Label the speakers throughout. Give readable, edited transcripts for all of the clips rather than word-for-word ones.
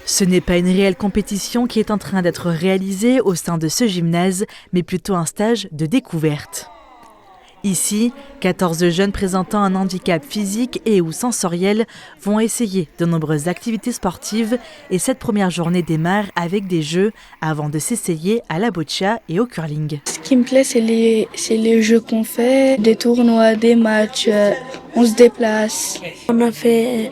Speaker 1: Ce n'est pas une réelle compétition qui est en train d'être réalisée au sein de ce gymnase, mais plutôt un stage de découverte. Ici, 14 jeunes présentant un handicap physique et ou sensoriel vont essayer de nombreuses activités sportives et cette première journée démarre avec des jeux avant de s'essayer à la boccia et au curling.
Speaker 2: Ce qui me plaît, c'est les jeux qu'on fait, des tournois, des matchs, on se déplace. On a fait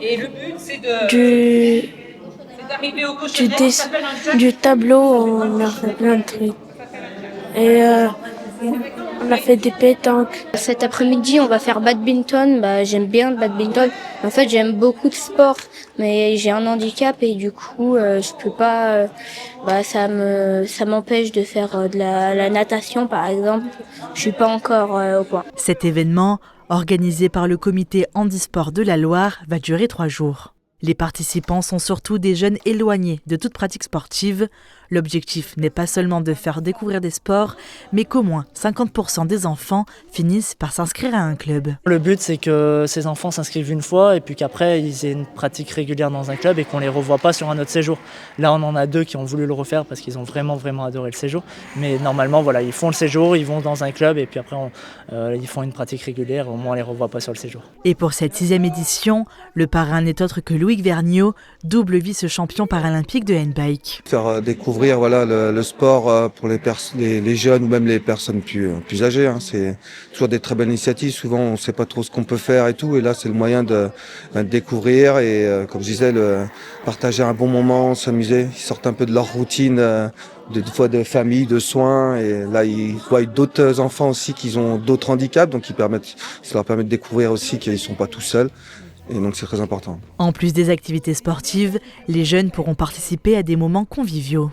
Speaker 2: du tableau, on a fait plein de trucs. Et on a fait des pétanques.
Speaker 3: Cet après-midi, on va faire badminton. J'aime bien le badminton. En fait, j'aime beaucoup de sport, mais j'ai un handicap et du coup, je peux pas. Ça m'empêche de faire de la natation, par exemple. Je suis pas encore au point.
Speaker 1: Cet événement, organisé par le comité handisport de la Loire, va durer 3 jours. Les participants sont surtout des jeunes éloignés de toute pratique sportive. L'objectif n'est pas seulement de faire découvrir des sports, mais qu'au moins 50% des enfants finissent par s'inscrire à un club.
Speaker 4: Le but, c'est que ces enfants s'inscrivent une fois et puis qu'après, ils aient une pratique régulière dans un club et qu'on ne les revoie pas sur un autre séjour. Là, on en a 2 qui ont voulu le refaire parce qu'ils ont vraiment adoré le séjour. Mais normalement, voilà, ils font le séjour, ils vont dans un club et puis après, ils font une pratique régulière. Au moins, on ne les revoit pas sur le séjour.
Speaker 1: Et pour cette 6e édition, le parrain n'est autre que Loïc Vergniaud, double vice-champion paralympique de handbike.
Speaker 5: Faire découvrir le sport pour les jeunes ou même les personnes plus âgées. Hein. C'est toujours des très belles initiatives. Souvent, on ne sait pas trop ce qu'on peut faire et tout. Et là, c'est le moyen de découvrir et, comme je disais, partager un bon moment, s'amuser. Ils sortent un peu de leur routine, des fois de famille, de soins. Et là, ils voient d'autres enfants aussi qui ont d'autres handicaps. Donc, ça leur permet de découvrir aussi qu'ils ne sont pas tout seuls. Et donc c'est très important.
Speaker 1: En plus des activités sportives, les jeunes pourront participer à des moments conviviaux.